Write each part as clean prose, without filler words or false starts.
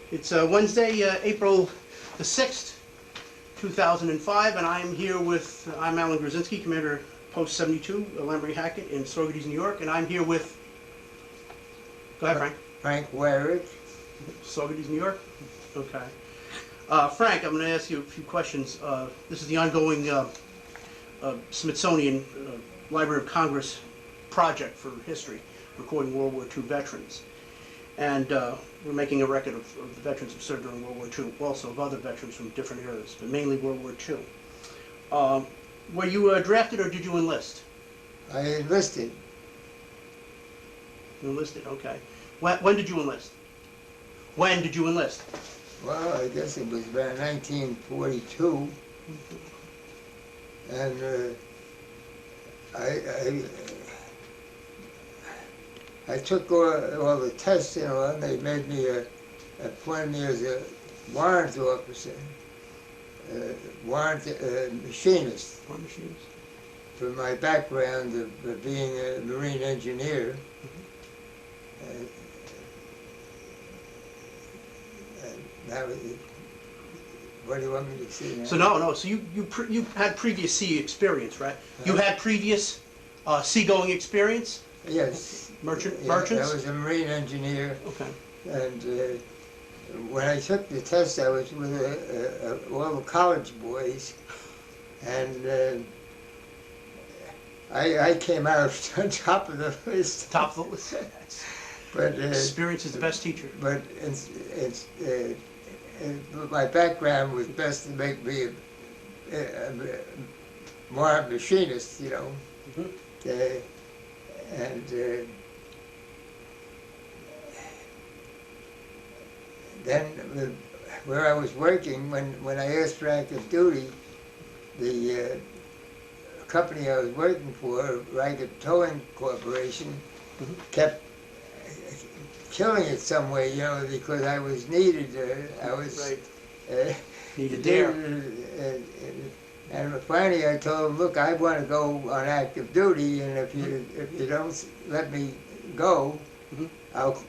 It's Wednesday, April the 6th, 2005, and I'm here with, I'm Alan Grzinski, Commander Post 72, Lambury-Hackett in Saugerties, New York, and I'm here with, go ahead, Frank. Frank Weierich. Saugerties, New York? Okay. Frank, I'm going to ask you a few questions. This is the ongoing Smithsonian Library of Congress project for history, recording World War II veterans. And we're making a record of the veterans who served during World War II, also of other veterans from different eras, but mainly World War II. Were you drafted or did you enlist? I enlisted. You enlisted, okay. When did you enlist? When did you enlist? Well, I guess it was about 1942. And I took all the tests, you know, and they made me appointed me as a warrant officer, warrant machinist. War machinist. For my background of being a marine engineer. Now, what do you want me to say now? So no. So you had previous sea experience, right? You had previous seagoing experience. Yes. Merchants. I was a marine engineer. Okay. And when I took the test, I was with all the college boys, and I came out on top of the list. Top of the list. But experience is the best teacher. But my background was best to make me more a machinist, you know. Mm-hmm. Then where I was working, when I asked for active duty, the company I was working for, Ragged Towing Corporation, kept killing it some way, you know, because I was needed. I was needed there. And finally, I told them, "Look, I want to go on active duty, and if you don't let me go, I'll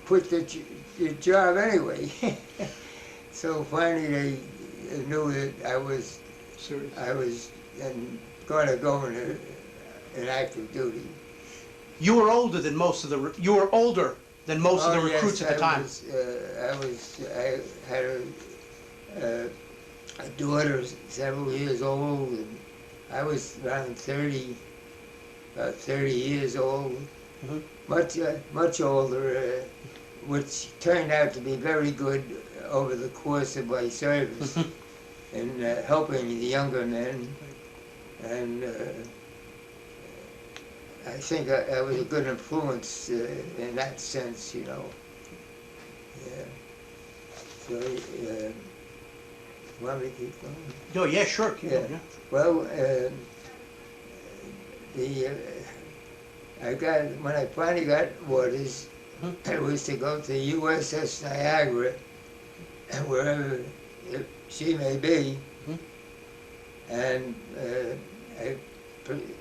quit your job anyway." So finally, they knew that I was going to go in active duty. You were older than most of the. You were older than most of the recruits yes, at the time. I had a daughter several years old, and I was around 30 years old, much older, which turned out to be very good over the course of my service in helping the younger men, and I think I was a good influence in that sense, you know. Yeah. So, want me to keep going? Oh, yeah, sure. Keep going, yeah. Well, when I finally got orders, it was to go to USS Niagara, wherever she may be, and I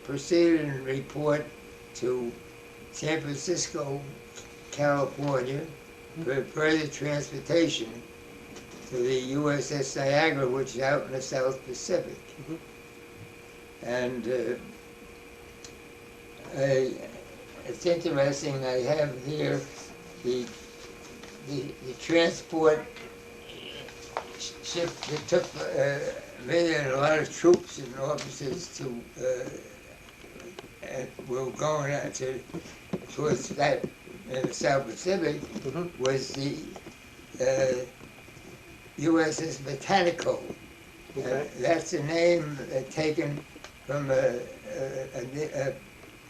proceeded and report to San Francisco, California, for further transportation to the USS Niagara, which is out in the South Pacific. And it's interesting, I have here the transport ship that took me and a lot of troops and officers to, were going out towards that in the South Pacific, was the USS Botanico. Okay. That's a name taken from a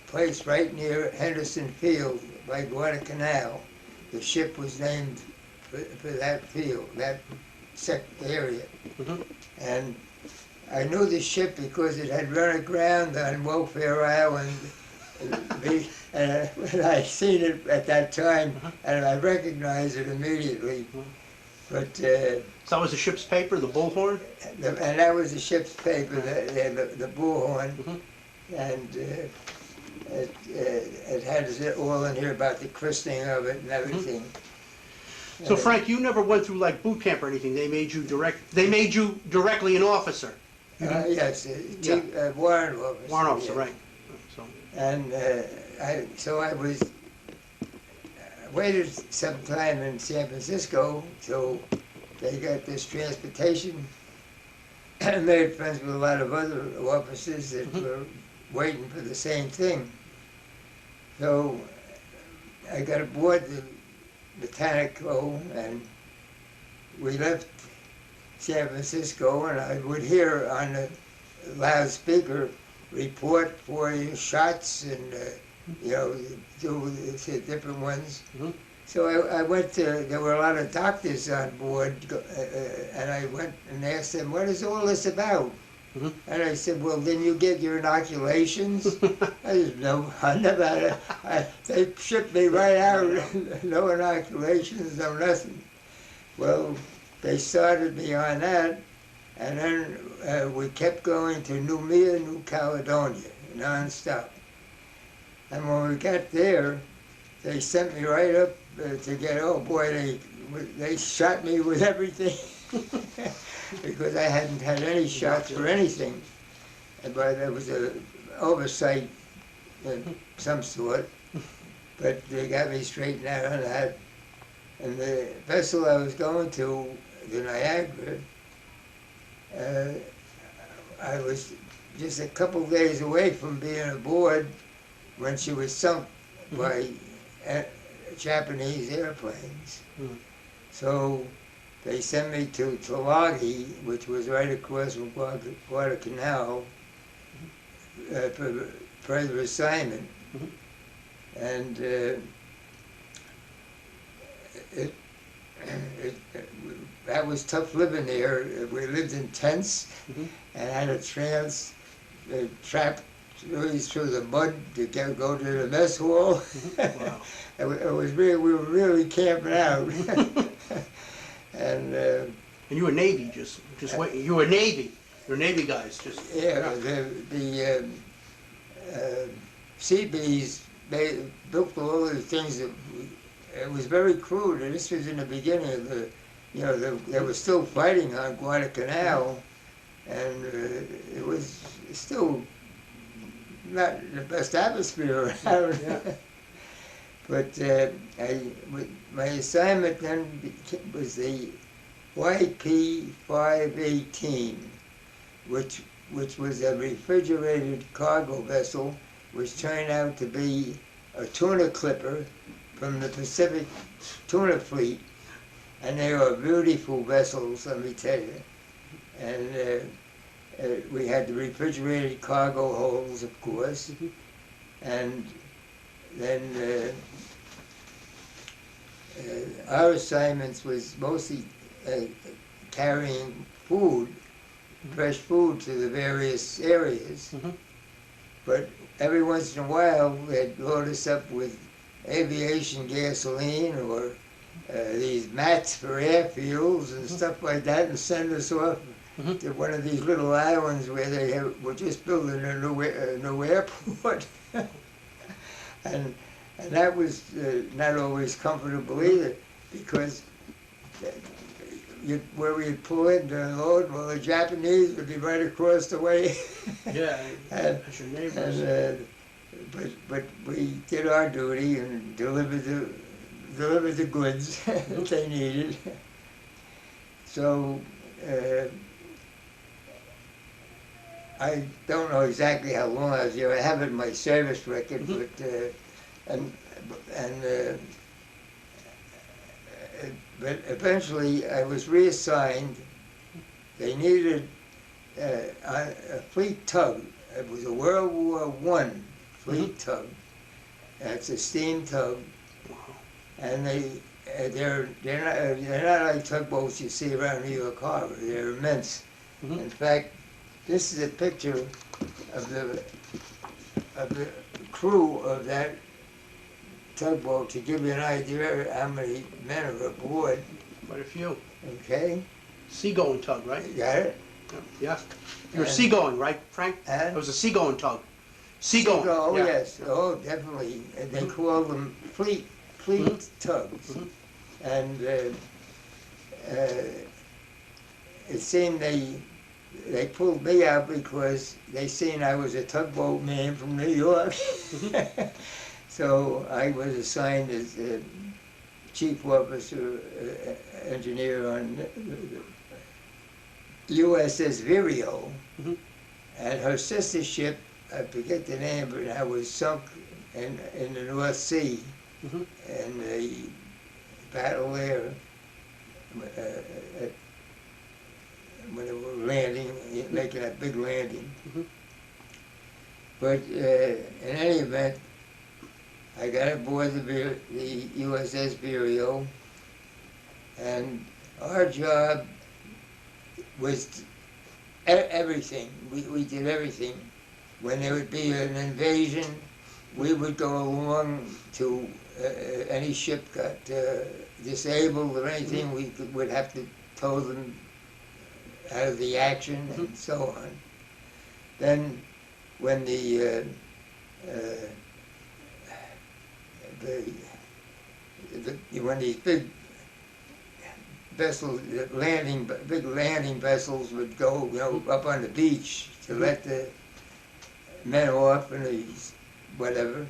place right near Henderson Field by Guadalcanal. The ship was named for that field, that area. And I knew the ship because it had run aground on Welfare Island. And I seen it at that time, and I recognized it immediately. But so that was the ship's paper, the bullhorn? And that was the ship's paper, the bullhorn. And it had all in here about the christening of it and everything. So Frank, you never went through like boot camp or anything. They made you directly an officer. Yes, warrant officer. Warrant officer, yeah. right. So, And I was waited some time in San Francisco till they got this transportation. I made friends with a lot of other officers that were waiting for the same thing. So I got aboard the Botanico and we left San Francisco, and I would hear on the loudspeaker report for shots and do the different ones. So I went to, there were a lot of doctors on board, and I went and asked them, what is all this about? And I said, well, didn't you get your inoculations? I said, no, I never had they shipped me right out, no inoculations, no nothing. Well, they started me on that, and then we kept going to New Caledonia, non-stop. And when we got there, they sent me right up to get, oh boy, they shot me with everything because I hadn't had any shots for anything. But there was an oversight of some sort, but they got me straightened out on that. And the vessel I was going to, the Niagara, I was just a couple days away from being aboard when she was sunk by Japanese airplanes. So they sent me to Tulagi, which was right across from Guadalcanal, for further assignment. And that was tough living there. We lived in tents and had a trap through the mud to go to the mess hall. wow. It was really, we were really camping out. And you were Navy, just wait. You were Navy. You're Navy guys, just. yeah, the Seabees, they built all the things that it was very crude. And this was in the beginning of the, they were still fighting on Guadalcanal, and it was still not the best atmosphere around. Yeah. But my assignment then was the YP 518, which was a refrigerated cargo vessel, which turned out to be a tuna clipper from the Pacific tuna fleet, and they were beautiful vessels, let me tell you. And we had the refrigerated cargo holds, of course, and then our assignments was mostly carrying food, fresh food to the various areas. But every once in a while, they'd load us up with aviation gasoline or these mats for airfields and stuff like that, and send us off to one of these little islands where they were just building a new airport. And that was not always comfortable either, because where we'd pull in to unload, well, the Japanese would be right across the way. Yeah, that's your neighbors. But we did our duty and delivered the goods that they needed. So I don't know exactly how long I was here. I have it in my service record, but eventually I was reassigned. They needed a fleet tug. It was a World War I fleet tug. It's a steam tug, and they're not like tugboats you see around New York Harbor. They're immense. In fact, this is a picture of the crew of that tugboat to give you an idea how many men are aboard. Quite a few. Okay. Seagoing tug, right? You got it? Yeah. You're seagoing, right, Frank? It was a seagoing tug. Seagoing. Oh, yeah. yes. Oh, definitely. And they call them fleet tugs. and it seemed they pulled me out because they seen I was a tugboat man from New York. So I was assigned as chief officer, engineer on USS Vireo, and her sister ship, I forget the name, but I was sunk in the North Sea in the battle there when they were landing, making a big landing. But in any event, I got aboard the USS Vireo, and our job was everything. We did everything. When there would be an invasion, we would go along to any ship got disabled or anything, we would have to tow them out of the action and so on. Then when when these big vessels, big landing vessels would go, up on the beach to let the men off and whatever.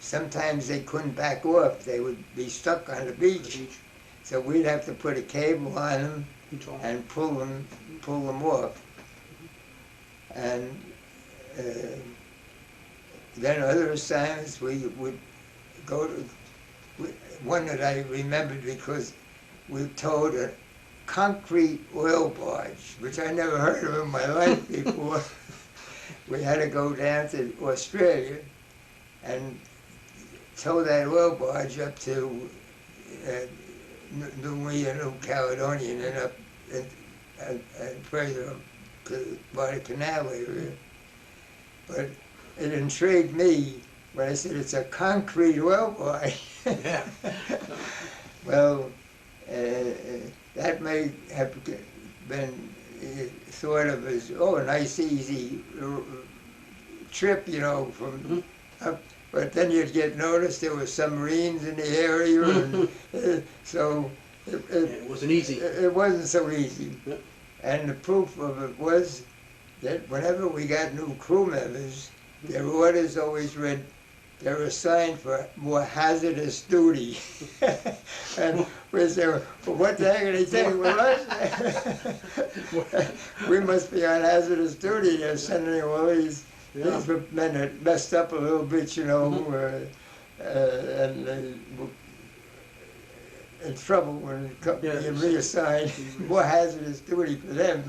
Sometimes they couldn't back off; they would be stuck on the beach. So we'd have to put a cable on them and pull them off. And then other assignments we would go to. One that I remembered because we towed a concrete oil barge, which I never heard of in my life before. We had to go down to Australia and tow that oil barge up to New Caledonia and then up and further up by the canal area. But it intrigued me when I said it's a concrete oil barge. Yeah. Well, that may have been thought of as, a nice easy trip, from up. But then you'd get noticed there were submarines in the area, and so it wasn't easy. It wasn't so easy. Yeah. And the proof of it was that whenever we got new crew members, their orders always read, they're assigned for more hazardous duty. And we say, well, what the heck are they saying with us? We must be on hazardous duty. They're sending all these men that messed up a little bit, and in trouble when it comes being reassigned. More hazardous duty for them.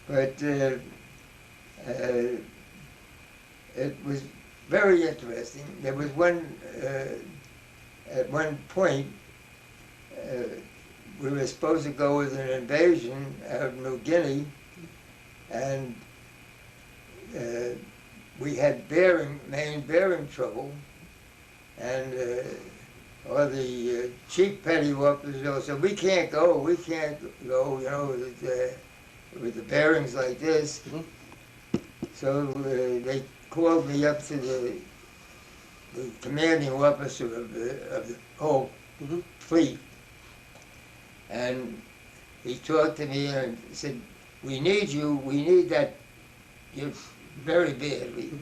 But it was very interesting. There was at one point, we were supposed to go with an invasion out of New Guinea, and we had main bearing trouble, and all the chief petty officers said, we can't go, with the bearings like this. So they called me up to the commanding officer of the whole fleet, and he talked to me and said, we need that very badly.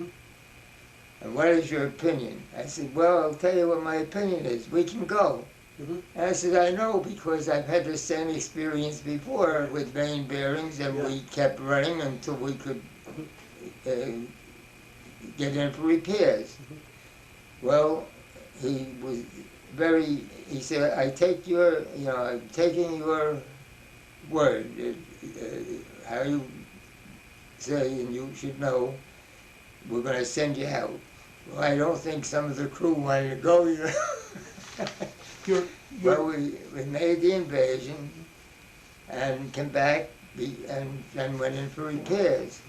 And what is your opinion? I said, well, I'll tell you what my opinion is. We can go. And I said, I know, because I've had the same experience before with main bearings, and we kept running until we could get in for repairs. Well, he said, I'm taking your word, how you say, and you should know, we're going to send you out. Well, I don't think some of the crew wanted to go, Well, we made the invasion and came back and then went in for repairs.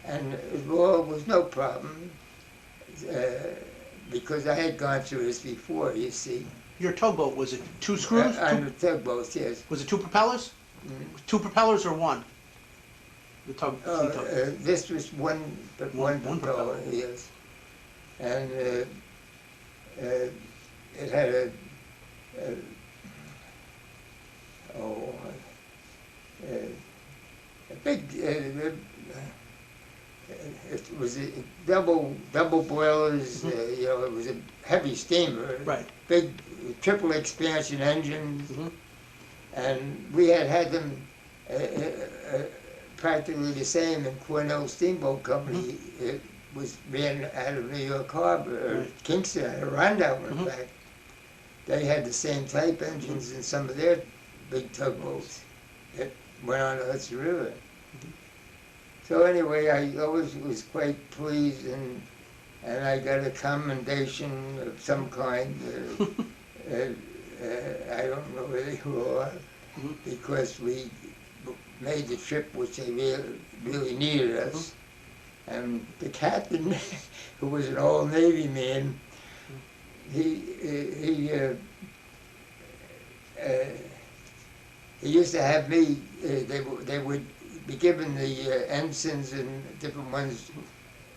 And it all was no problem because I had gone through this before, you see. Your tugboat, was it 2 screws? On the tugboats, yes. Was it 2 propellers? 2 propellers or 1? The this was one propeller, yes. And it had a big, it was a double boilers, you know, it was a heavy steamer, Right. big triple expansion engine, Mhm. and we had them practically the same in Cornell Steamboat Company. It was ran out of New York Harbor, or Right. Kingston, Adirondack, in Mhm. fact. They had the same type engines in some of their big tugboats that went on the Hudson River. So anyway, I always was quite pleased, and I got a commendation of some kind. I don't know where they were, because we made the trip, which they really needed us. And the captain, who was an old Navy man, he used to have me. They would be given the ensigns and different ones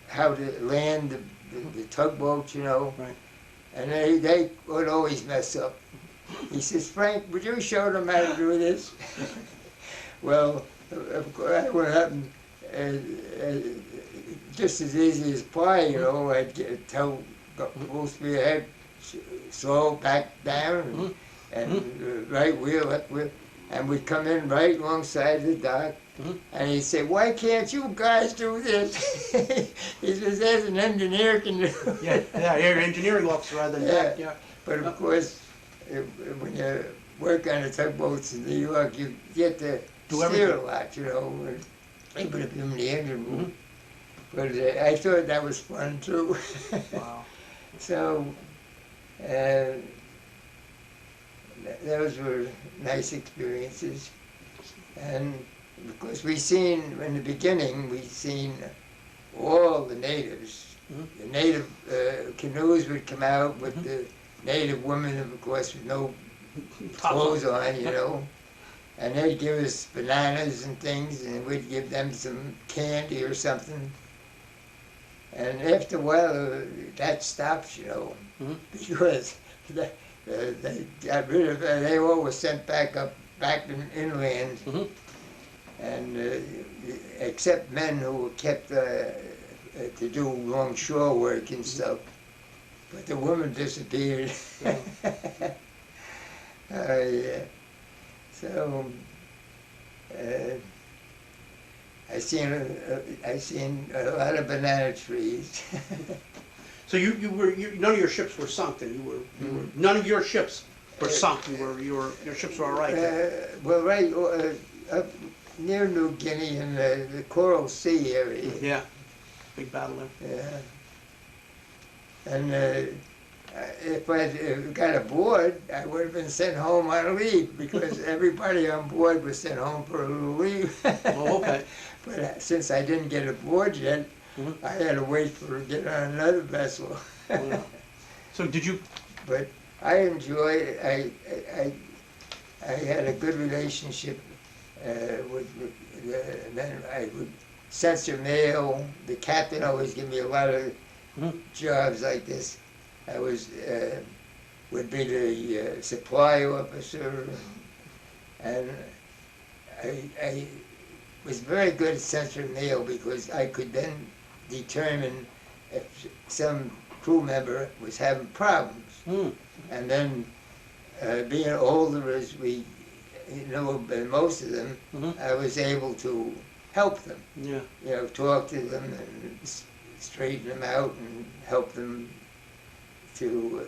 how to land the tugboat, you know. Right. And they would always mess up. He says, "Frank, would you show them how to do this?" Well, of course, that would happen just as easy as pie, you know. I'd tell full speed ahead, slow, back down, and right wheel, left wheel. And we'd come in right alongside the dock, and he'd say, "Why can't you guys do this?" He says, "There's an engineer can do." Yeah, you're an engineering officer rather than that. Yeah. But of course, when you work on the tugboats in New York, you get to Do steer everything. a lot, you know, even if you're in the engine room. But I thought that was fun too. Wow. So, those were nice experiences. And of course, we seen, in the beginning, we seen all the natives. The native canoes would come out with the native women, of course, with no clothes on, you know. And they'd give us bananas and things, and we'd give them some candy or something. And after a while, that stops, you know, because they got rid of it. They all were sent back inland, and except men who were kept to do longshore work and stuff. But the women disappeared. Yeah. So I seen a lot of banana trees. So none of your ships were sunk then. None of your ships were sunk. Your ships were all right then. Well, right up near New Guinea in the Coral Sea area. Yeah. Big battle there. Yeah. And if I got aboard, I would have been sent home on leave, because everybody on board was sent home for a little leave. Oh, okay. But since I didn't get aboard yet, I had to wait for to get on another vessel. Yeah. So did you? But I enjoyed it. I had a good relationship with the men. I would censor mail. The captain always gave me a lot of jobs like this. I would be the supply officer, and I was very good at censoring mail, because I could then determine if some crew member was having problems. And then, being older as we know most of them, I was able to help them. Yeah. You know, talk to them and straighten them out and help them to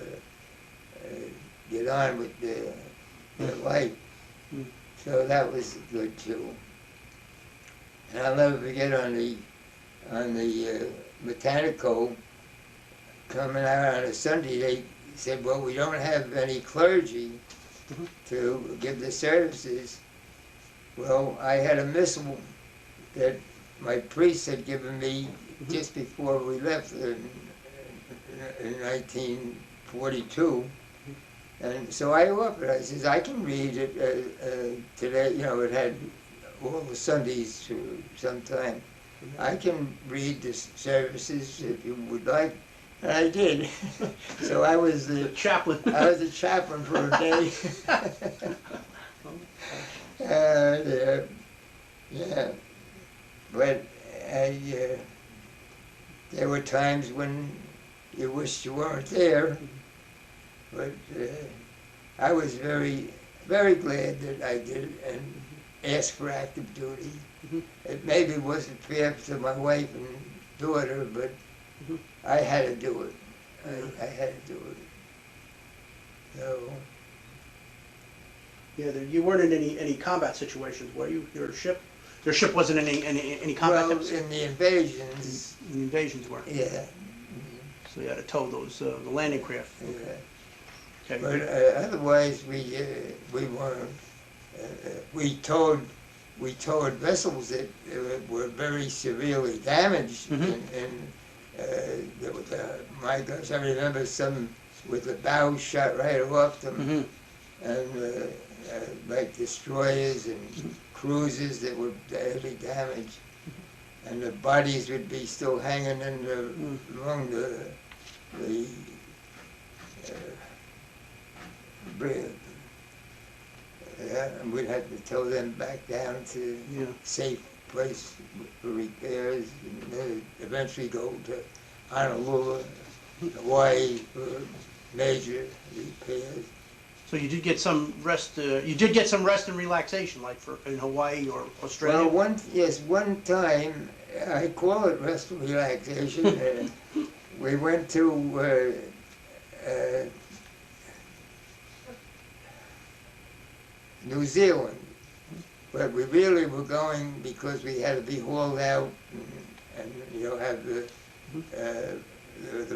get on with their life. So that was good too. And I'll never forget on the Mechanico, coming out on a Sunday, they said, "Well, we don't have any clergy to give the services." Well, I had a missal that my priest had given me just before we left in 1942. And so I offered, I says, "I can read it today," you know, it had all the Sundays to some time. "I can read the services if you would like." And I did. So I was The the chaplain. chaplain for a day. And, yeah, but there were times when you wished you weren't there. But I was very, very glad that I did and asked for active duty. It maybe wasn't fair to my wife and daughter, but I had to do it. I had to do it. So, Yeah, you weren't in any combat situations, were you? Your ship wasn't in any combat. well, in the invasions, The invasions were. yeah, So you had to tow those the landing craft. yeah. Okay. But otherwise, we weren't. We towed vessels that were very severely damaged, and there was, my gosh, I remember some with the bow shot right off them, and like destroyers and cruisers that were badly damaged, and the bodies would be still hanging in along the bridge. Yeah, and we'd have to tow them back down to safe place for repairs, and eventually go to Honolulu, Hawaii for major repairs. So you did get some rest. You did get some rest and relaxation, like in Hawaii or Australia. Well, one time, I call it rest and relaxation. We went to New Zealand, but we really were going because we had to be hauled out and have the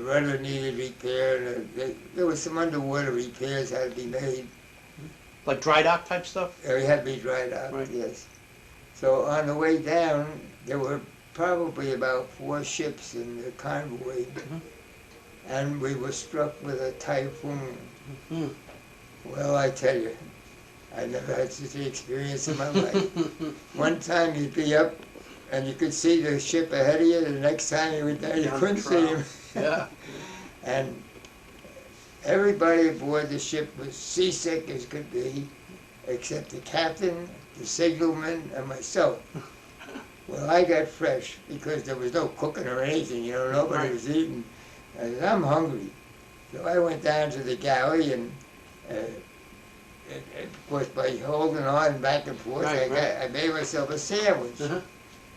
rudder needed repair, and there was some underwater repairs had to be made. Like dry dock type stuff? It had to be dried out, Right. yes. So on the way down, there were probably about 4 ships in the convoy, and we were struck with a typhoon. Well, I tell you, I never had such an experience in my life. One time you'd be up and you could see the ship ahead of you, the next time you were down, you couldn't see him. Yeah. And everybody aboard the ship was seasick as could be, except the captain, the signalman, and myself. Well, I got fresh because there was no cooking or anything, nobody was eating. I said, I'm hungry. So I went down to the galley and of course, by holding on back and forth, I made myself a sandwich.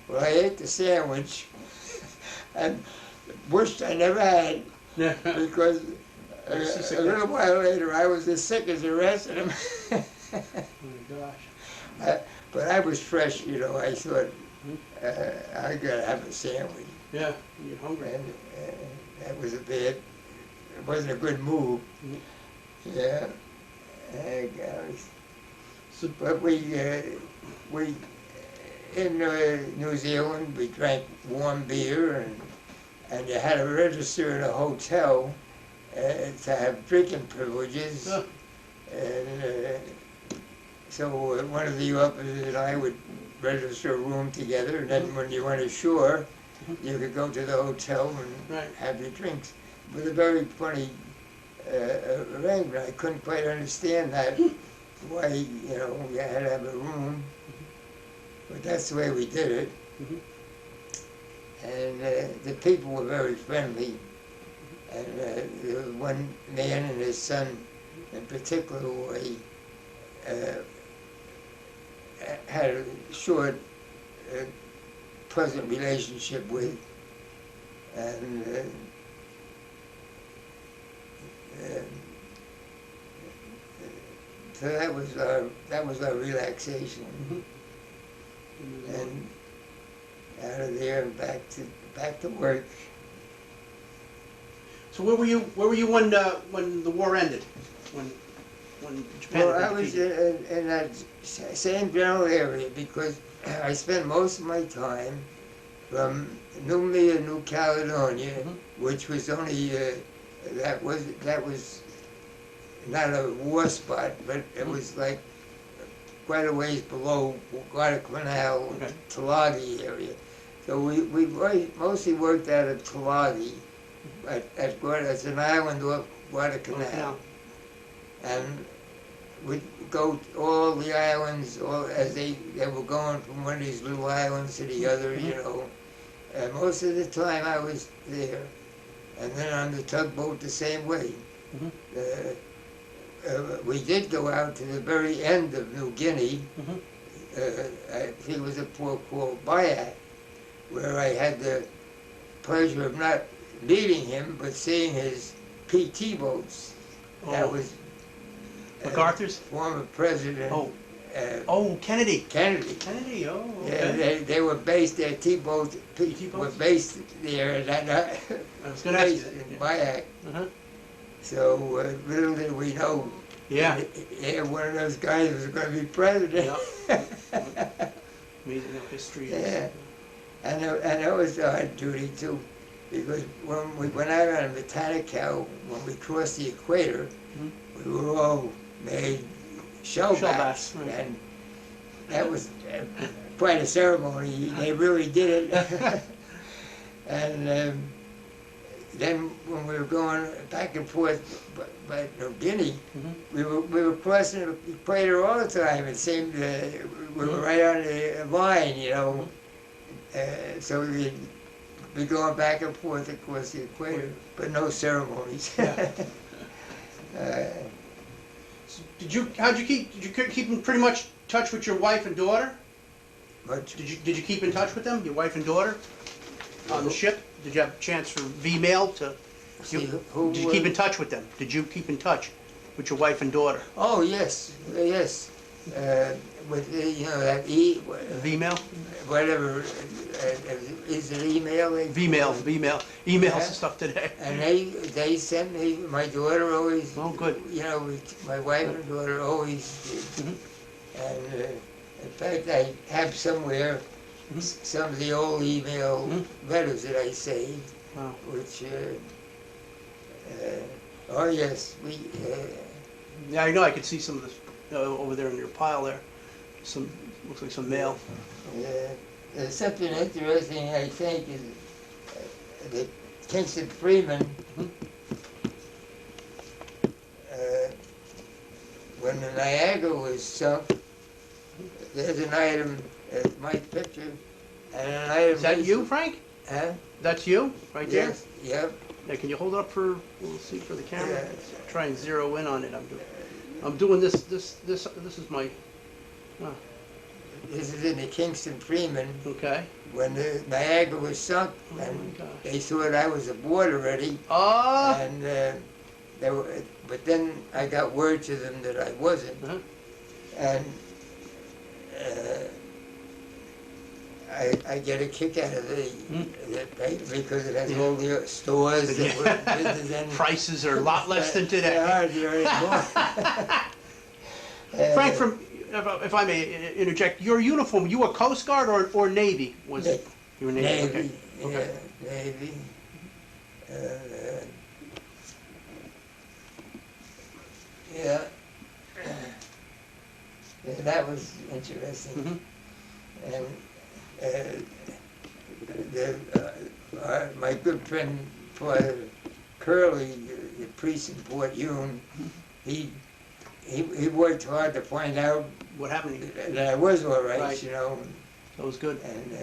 Well, I ate the sandwich and wished I never had, because a little while later I was as sick as the rest of them. Oh my gosh. But I was fresh, I thought, I gotta have a sandwich. Yeah, you're hungry. And that was it wasn't a good move. Yeah. So, But we in New Zealand, we drank warm beer, and you had to register in a hotel to have drinking privileges. And so one of the officers and I would register a room together, and then when you went ashore, you could go to the hotel and have your drinks. It was a very funny arrangement. I couldn't quite understand that, why, we had to have a room, but that's the way we did it. And the people were very friendly, and there was one man and his son in particular who I had a short, pleasant relationship with, and so that was our relaxation, and out of there and back to work. So where were you when the war ended? When Japan? Well, I was in that same general area because I spent most of my time from Noumea, New Caledonia, which was only that was not a war spot, but it was like quite a ways below Guadalcanal, Tulagi area. So we mostly worked out of Tulagi, It's an island off Guadalcanal. And we'd go to all the islands, as they were going from one of these little islands to the other, you know. And most of the time I was there. And then on the tugboat the same way. We did go out to the very end of New Guinea. I think it was a port called Weierich, where I had the pleasure of not meeting him, but seeing his PT boats. That was MacArthur's? Former president. Kennedy. Kennedy. Kennedy, Yeah, they were based, their T-boats were based there, and I was going to ask you that. in Weierich. So little did we know, one of those guys was going to be president. Amazing how history Yeah, is. and that was our duty too, because when we went out on Botanical, when we crossed the equator, we were all made shellbacks, right. and that was quite a ceremony. They really did it. And then when we were going back and forth by New Guinea, we were crossing the equator all the time. It seemed we were right on the line, you know. So we'd be going back and forth across the equator, but no ceremonies. Did you keep in pretty much touch with your wife and daughter? Much. Did you keep in touch with them, your wife and daughter, on the ship? Did you have a chance for V-mail to? Did you keep in touch with them? Did you keep in touch with your wife and daughter? Oh yes, yes. With that V-mail? whatever is it email? V-mail. Emails and stuff today. And they sent me. My daughter always. Oh, good. You know, my wife and daughter always did. And in fact, I have somewhere some of the old email letters that I saved, which. Oh yes, we. Yeah, I know. I could see some of this over there in your pile there. Some looks like some mail. There's something interesting, I think, is that Kingston Freeman, when the Niagara was sunk, there's an item, my picture, and an item. Is that you, Frank? Huh? That's you, right there? Yes. Yep. Yeah, can you hold it up for? We'll see for the camera. Yeah. Let's try and zero in on it. I'm doing this. This is my. This is in the Kingston Freeman. Okay. When the Niagara was sunk, and they thought I was aboard already. And they were, but then I got word to them that I wasn't, and I get a kick out of the paper because it has all the stores that were business and prices are a lot less than today. They are there anymore. Frank, if I may interject, your uniform, you were Coast Guard or Navy? Was it? You were Navy. Okay. Navy. Yeah. That was interesting. And my good friend Father Curley, the priest in Port Hume, he worked hard to find out what happened that I was all right, you know. That was good. And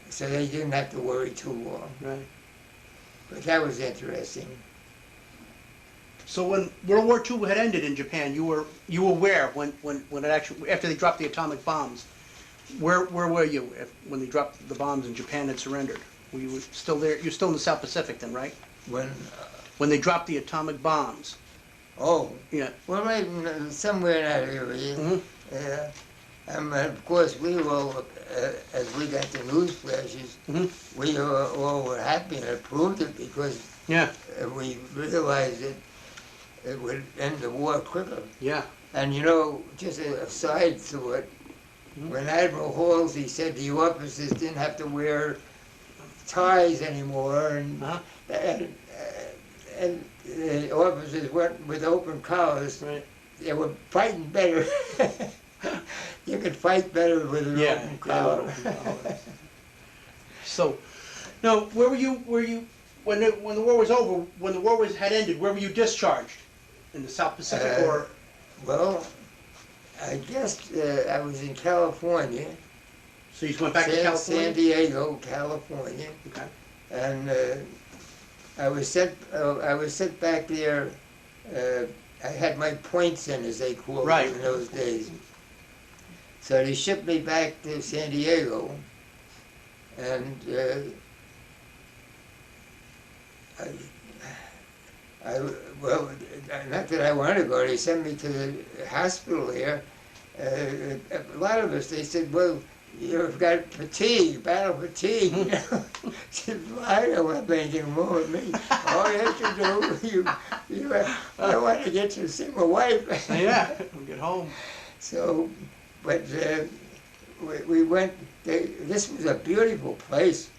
so they didn't have to worry too long. Right. But that was interesting. So when World War II had ended in Japan, you were where when it actually, after they dropped the atomic bombs? Where were you when they dropped the bombs and Japan had surrendered? Were you still there? You're still in the South Pacific then, right? When they dropped the atomic bombs. Oh. Yeah. Well, right somewhere in that area. Yeah. And of course, we all, as we got the news flashes, we all were happy and approved it because we realized that it would end the war quicker. Yeah. And you know, just a side thought, when Admiral Halsey said the officers didn't have to wear ties anymore, and the officers went with open collars, they were fighting better. You could fight better with an open collar. So, now, where were you when the war was over, when the war had ended, where were you discharged? In the South Pacific or? Well, I guess I was in California. So you just went back to California? San Diego, California. Okay. And I was sent back there. I had my points in, as they called Right. it in those days. So they shipped me back to San Diego, and well, not that I wanted to go. They sent me to the hospital there. A lot of us, they said, well, you've got fatigue, battle fatigue. You know? I said, well, I don't have anything wrong with me. All you have to do, I want to get to see my wife. Yeah, we'll get home. So, but we went, this was a beautiful place.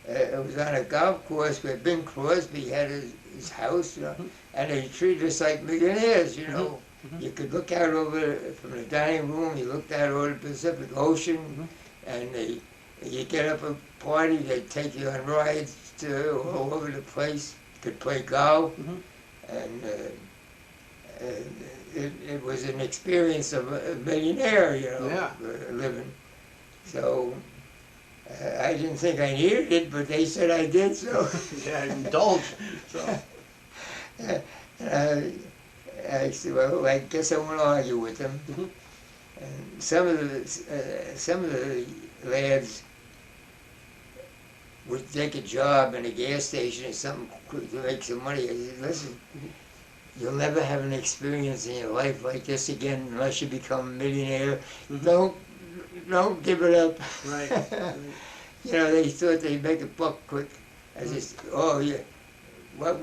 It was on a golf course where Bing Crosby had his house, you know, and they treated us like millionaires, you know. You could look out over from the dining room. You looked out over the Pacific Ocean, and you get up a party. They'd take you on rides all over the place. You could play golf, and it was an experience of a millionaire, you know, living. So I didn't think I needed it, but they said I did. So yeah, indulge. So. I said, well, I guess I won't argue with them. And some of the lads would take a job in a gas station or something to make some money. I said, listen, you'll never have an experience in your life like this again unless you become a millionaire. Don't give it up. Right. You know, they thought they'd make a buck quick. I just, oh yeah. What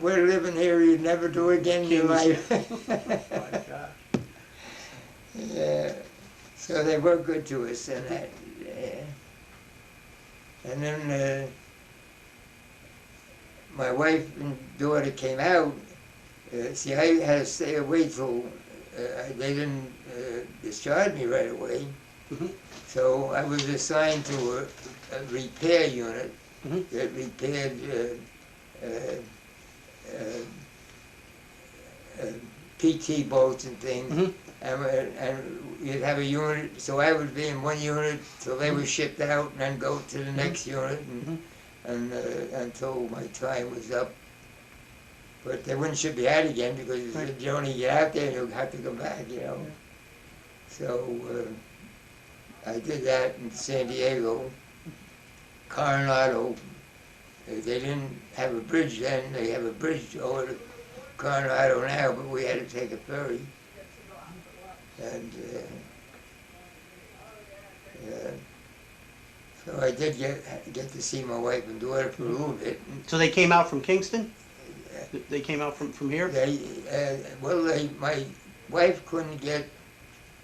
we're living here, you'd never do again in your life. My gosh. Yeah. So they were good to us, and and then my wife and daughter came out. See, I had to stay away till they didn't discharge me right away. So I was assigned to a repair unit that repaired. PT boats and things, and you'd have a unit, so I would be in one unit till they were shipped out, and then go to the next unit, and until my time was up. But they wouldn't ship me out again, because you only get out there and you'll have to come back, you know. So I did that in San Diego, Coronado. They didn't have a bridge then. They have a bridge over to Coronado now, but we had to take a ferry. And so I did get to see my wife and daughter for a little bit. So they came out from Kingston? They came out from here? My wife couldn't get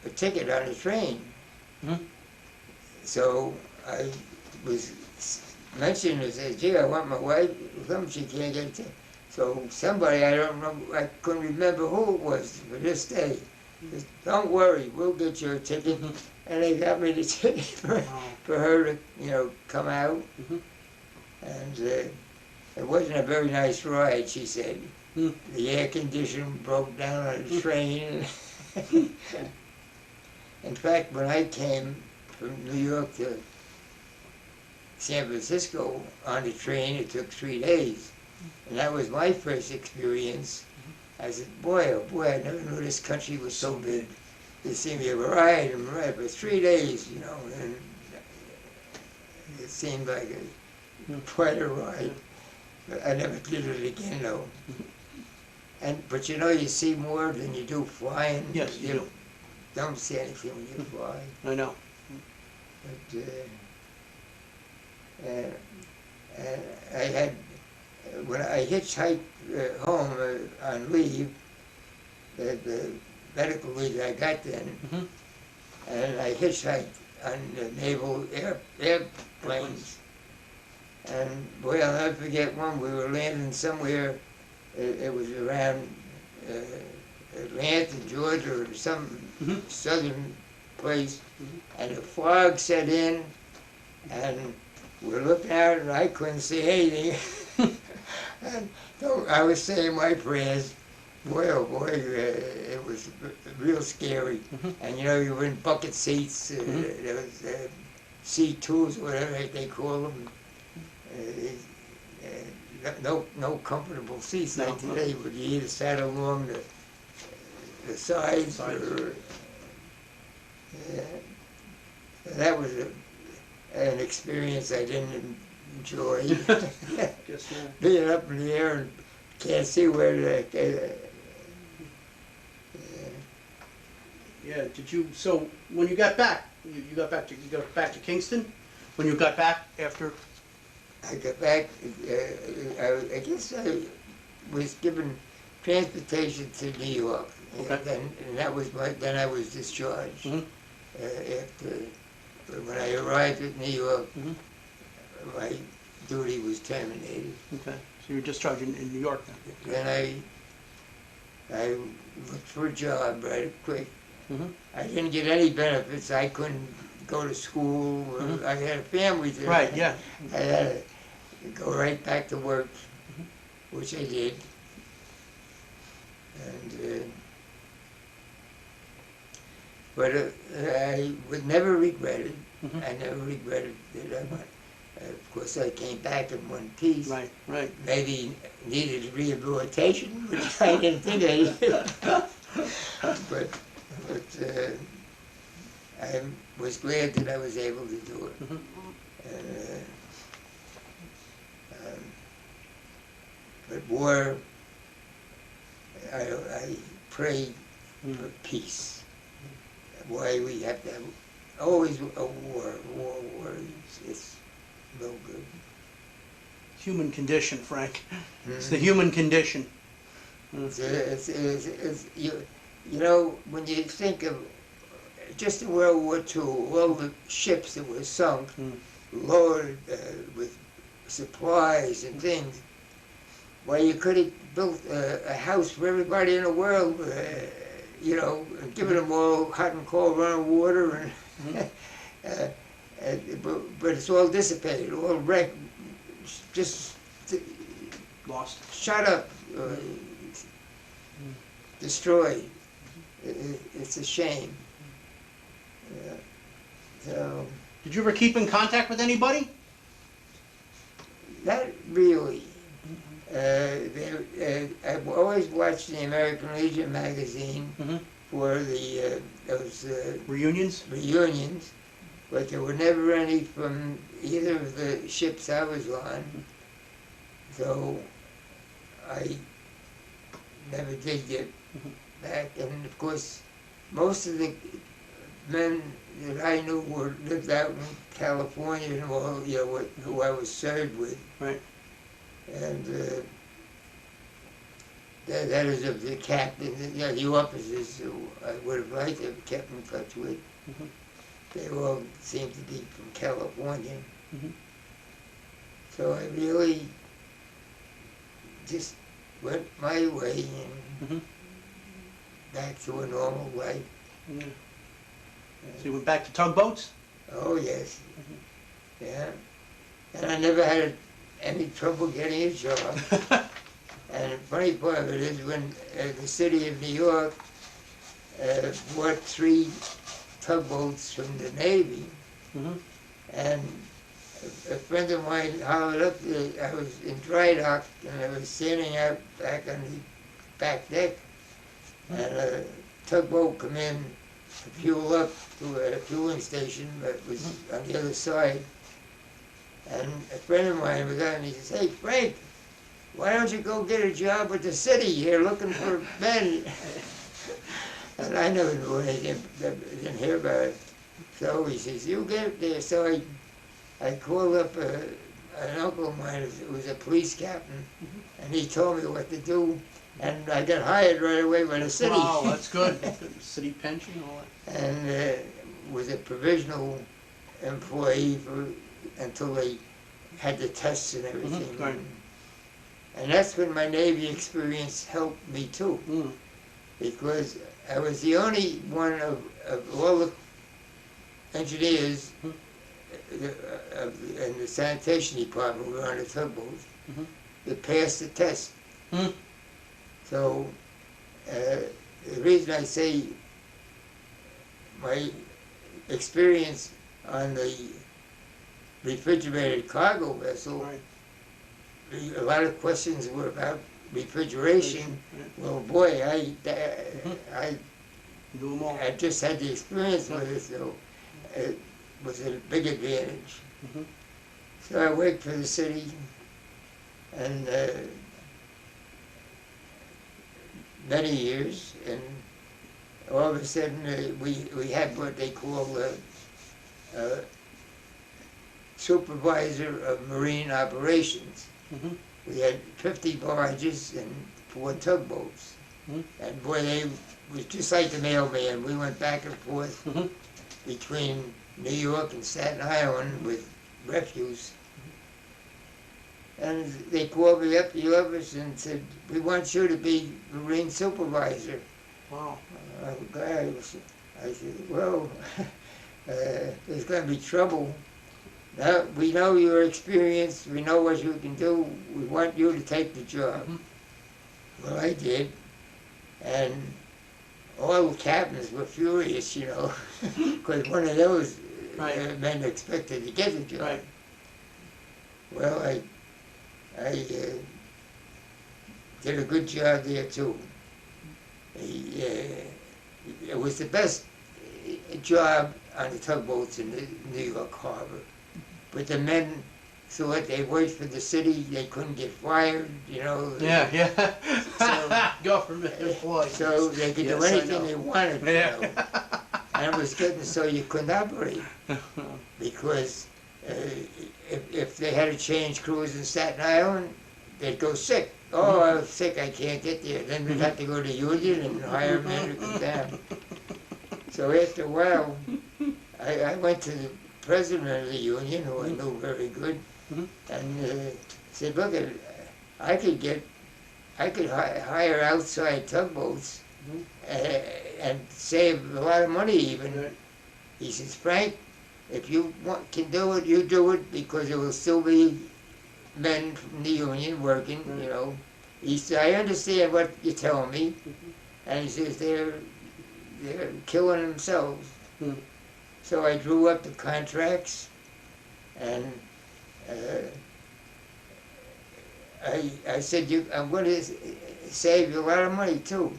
a ticket on the train. So I was mentioned and said, gee, I want my wife, she can't get a ticket. So somebody, I don't know, I couldn't remember who it was for this day. Said, don't worry, we'll get you a ticket. And they got me the ticket for her to, you know, come out. And it wasn't a very nice ride, she said. The air conditioning broke down on the train. In fact, when I came from New York to San Francisco on the train, it took 3 days. And that was my first experience. I said, boy, oh boy, I never knew this country was so big. They seemed to ride and ride for 3 days, you know, and it seemed like quite a ride. But I never did it again, though. But you know, you see more than you do flying. Yes, you do. Don't see anything when you fly. I know. But, I had, when I hitchhiked home on leave, the medical leave I got then, and I hitchhiked on the naval airplanes. And boy, I'll never forget one. We were landing somewhere. It was around Atlanta, Georgia, or some southern place, and the fog set in, and we're looking out, and I couldn't see anything. And so I was saying my prayers. Boy, oh boy, it was real scary. And you know, you were in bucket seats. There was C2s, whatever they call them. No comfortable seats like today, but you either sat along the sides. Or, that was an experience I didn't enjoy. Just Being up in the air and can't see where yeah. Did you? So when you got back, you got back to Kingston. When you got back after. I got back, I guess I was given transportation to New York. Okay. And that was then I was discharged. After, when I arrived at New York, my duty was terminated. Okay. So you were discharged in New York then? Then I looked for a job right quick. I didn't get any benefits. I couldn't go to school. I had a family there. Right, yeah. I had to go right back to work, which I did. And but I would never regret it. I never regretted that I went. Of course, I came back in one piece. Right, right. Maybe needed rehabilitation, which I didn't think I did. But I was glad that I was able to do it. But war, I pray for peace. Why we have to have always a war. It's no good. Human condition, Frank. It's the human condition. You know, when you think of just in World War II, all the ships that were sunk, loaded with supplies and things, why you could have built a house for everybody in the world, you know, and given them all hot and cold running water, and but it's all dissipated, all wrecked, just Lost. shut up, destroyed. It's a shame. So Did you ever keep in contact with anybody? not really. I've always watched the American Legion magazine for those Reunions? reunions, but there were never any from either of the ships I was on. So I never did get back. And of course, most of the men that I knew lived out in California and all, you know, who I was served with. Right. And that is of the captain, the officers who I would have liked to have kept in touch with. They all seemed to be from California. So I really just went my way and back to a normal life. Yeah. So you went back to tugboats? Oh yes, yeah. And I never had any trouble getting a job. And the funny part of it is when the city of New York bought 3 tugboats from the Navy, and a friend of mine hollered up there, I was in dry dock, and I was standing out back on the back deck, and a tugboat come in to fuel up to a fueling station that was on the other side. And a friend of mine was out and he says, "Hey Frank, why don't you go get a job with the city? You're looking for men." And I never knew anything, didn't hear about it. So he says, "You get it there." So I called up an uncle of mine who was a police captain, and he told me what to do. And I got hired right away by the city. Oh, that's good. City pension and all that. And was a provisional employee until they had the tests and everything. Right. And that's when my Navy experience helped me too. Because I was the only one of all the engineers in the sanitation department who were on the tugboats it passed the test. Hmm. So the reason I say my experience on the refrigerated cargo vessel, Right. a lot of questions were about refrigeration. Right. Well, boy, Do them all. I just had the experience with it, so it was a big advantage. Mhm. So I worked for the city, and many years, and all of a sudden we had what they call supervisor of marine operations. Mhm. We had 50 barges and 4 tugboats. Mhm. And boy, they was just like the mailman. We went back and forth Mhm. between New York and Staten Island with refuse. And they called me up, the office, and said, "We want you to be marine supervisor." Wow. I said, "Well, there's going to be trouble. Now, we know your experience, we know what you can do, we want you to take the job." Mhm. Well, I did, and all the captains were furious, you know, because one of those Right. men expected to get the job. Right. Well, I did a good job there too. It was the best job on the tugboats in the New York Harbor. But the men thought they worked for the city, they couldn't get fired, you know. Yeah. Yeah. So- Government employees. So they could do Yes, I anything know. they wanted, you Yeah. know. And it was getting so you couldn't operate. Because if they had to change crews in Staten Island, they'd go sick. "Oh, I was sick, I can't get there." Then we'd have to go to union and hire a man to come down. So after a while, I went to the president of the union, who I knew very good, Mhm. and said, "Look, I could hire outside tugboats Mhm. and save a lot of money even." Right. He says, "Frank, if you can do it, you do it, because there will still be men from the union working, Right. you know." He said, "I understand what you're telling me." Mhm. And he says, they're killing themselves." Hmm. So I drew up the contracts, and I said, "I'm going to save you a lot of money too."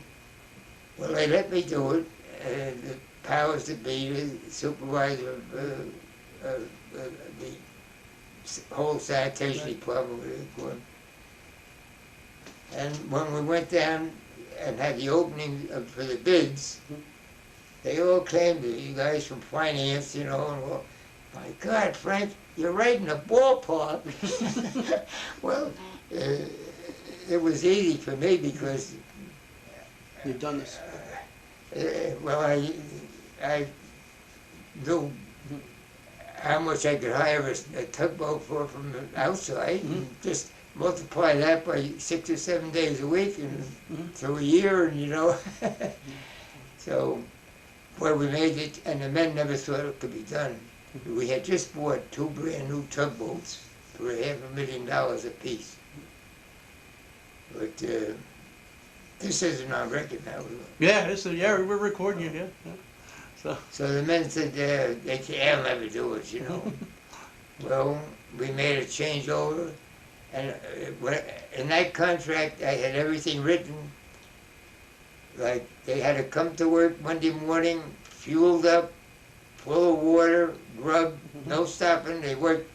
Well, they let me do it. The powers that be, the supervisor of the whole sanitation department, whatever they call it. And when we went down and had the opening for the bids, they all came to you guys from finance, you know, and well, "My God, Frank, you're right in the ballpark." Well, it was easy for me because, You've done this. well, I knew how much I could hire a tugboat for from outside, and just multiply that by 6 or 7 days a week, and through a year, and you know. So, well, we made it, and the men never thought it could be done. We had just bought 2 brand new tugboats for $500,000 apiece. But this isn't on record now. Yeah. We're recording you. Yeah. So. So the men said, "I'll never do it," you know. Well, we made a changeover, and in that contract I had everything written. Like, they had to come to work Monday morning, fueled up, full of water, grub, no stopping. They worked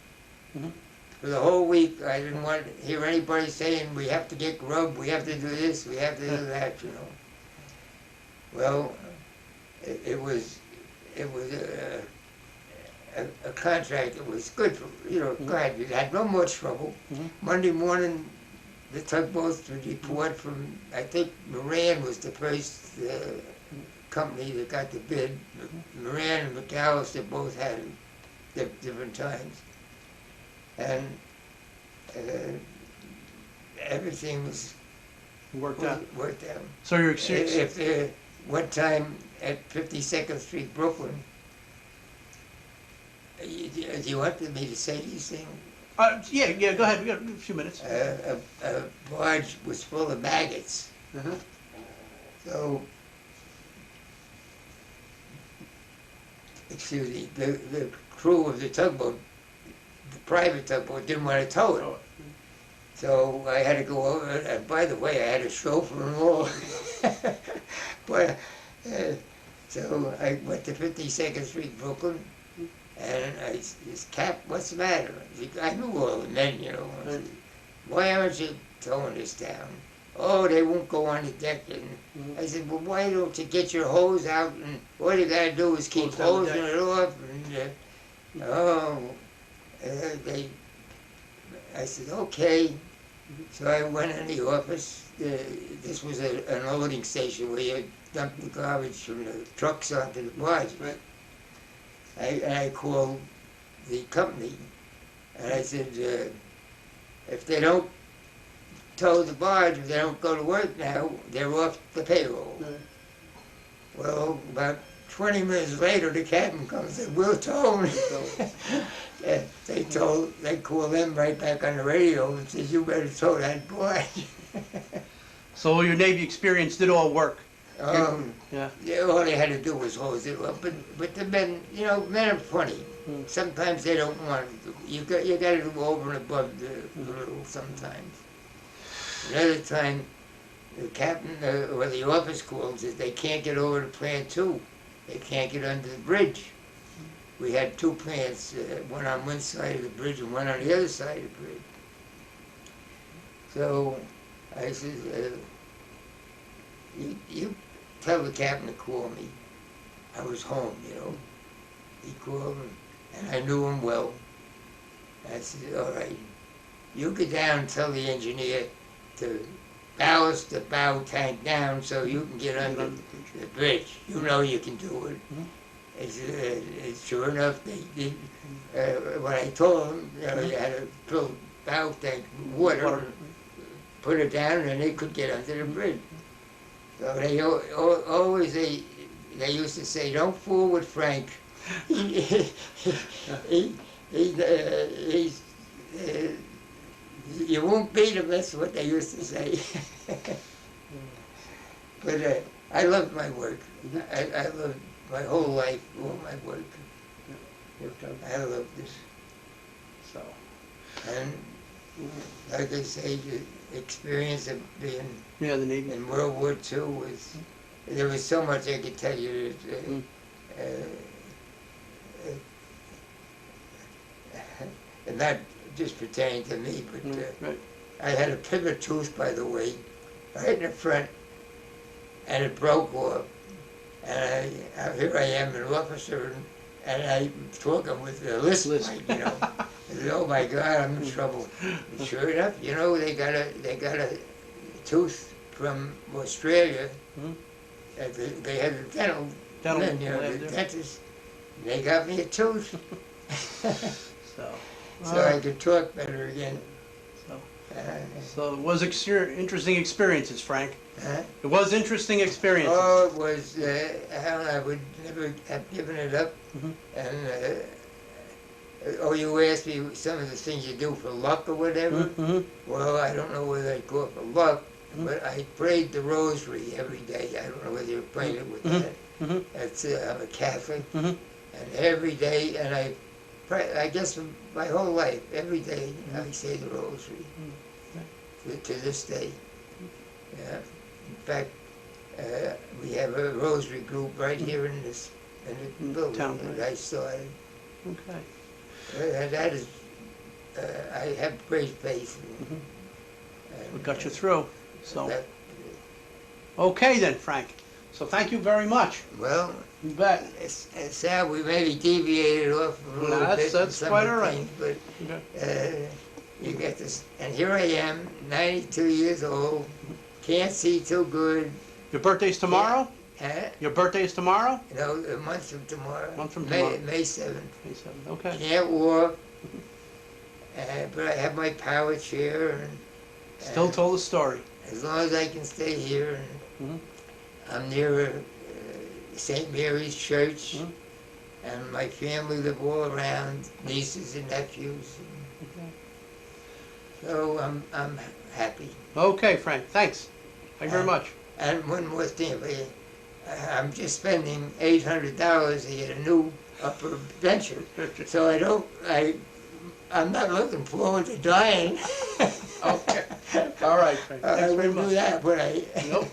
Mhm. for the whole week. I didn't want to hear anybody saying, "We have to get grub, we have to do this, we have to do that," you know. Well, it was a contract that was good for, you know, God, we had no more trouble. Mhm. Monday morning, the tugboats would report from, I think Moran was the first company that got the bid. Moran and McAllister both had it at different times. And everything was Worked out. worked out. So your experience. If one time at 52nd Street, Brooklyn, do you want me to say these things? Yeah, go ahead, we got a few minutes. A barge was full of maggots. Uh-huh. So, excuse me, the crew of the tugboat, the private tugboat, didn't want to tow it. Oh, So I had to go over, and by the way, I had a chauffeur and all. But, so I went to 52nd Street, Brooklyn, and I said, Cap, what's the matter? I knew all the men, you know. I said, why aren't you towing this down? Oh, they won't go on the deck. And I said, well, why don't you get your hose out, and all you gotta do is keep Close down the hosing it off. And, I said, okay. So I went in the office. This was an loading station where you dump the garbage from the trucks onto the barges. Right. I called the company, and I said, if they don't tow the barge, if they don't go to work now, they're off the payroll. Right. Well, about 20 minutes later, the captain comes and said, we'll tow them. They called them right back on the radio and said, you better tow that barge. So your Navy experience did all work? Yeah, all they had to do was hose it up. But the men, you know, men are funny. Sometimes they don't want to. You got to go over and above the rule sometimes. Another time, the captain or the office calls that they can't get over to Plant 2. They can't get under the bridge. We had two plants, one on one side of the bridge and one on the other side of the bridge. So I said, you tell the captain to call me. I was home, you know. He called me, and I knew him well. I said, all right, you go down and tell the engineer to ballast the bow tank down so you can get under the bridge. You know you can do it. I said, sure enough, they did. When I told them, you know, you had to fill the bow tank with water, put it down, and they could get under the bridge. So they always, they used to say, don't fool with Frank. You won't beat him, that's what they used to say. But I loved my work. I loved my whole life, all my work. I loved it. So. And like I say, the experience of being Yeah, the Navy. in World War II was, there was so much I could tell you. And not just pertaining to me, but Right. I had a pivot tooth, by the way, right in the front, and it broke off. And here I am, an officer, and I'm talking with the list, you know. I said, oh my God, I'm in trouble. And sure enough, you know, they got a tooth from Australia. They had a dental men, you know, the dentist. They got me a tooth. So I could talk better again. So it was interesting experiences, Frank. Huh? It was interesting experiences. Oh, it was, I would never have given it up. And, you asked me some of the things you do for luck or whatever. Well, I don't know whether I'd go for luck, but I prayed the rosary every day. I don't know whether you're acquainted with that. That's, I'm a Catholic. And every day, and I pray, I guess my whole life, every day, I say the rosary. To this day. Yeah. In fact, we have a rosary group right here in this building Town, that I started. Okay. And that is, I have great faith. We got you through. So. Okay then, Frank. So thank you very much. Well, you bet. Sal, we maybe deviated off a little bit. That's quite all right. But you get this, and here I am, 92 years old, can't see too good. Your birthday's tomorrow? Your birthday's tomorrow? No, a month from tomorrow. Month from tomorrow. May 7th. May 7th, okay. Can't walk, but I have my power chair. And, Still told the story. As long as I can stay here, and I'm near St. Mary's Church, and my family live all around, nieces and nephews. So I'm happy. Okay, Frank, thanks. Thank you very much. And one more thing, I'm just spending $800 to get a new upper bencher. So I'm not looking forward to dying. Okay. All right, Frank. Thanks I very will much. do that, but Nope.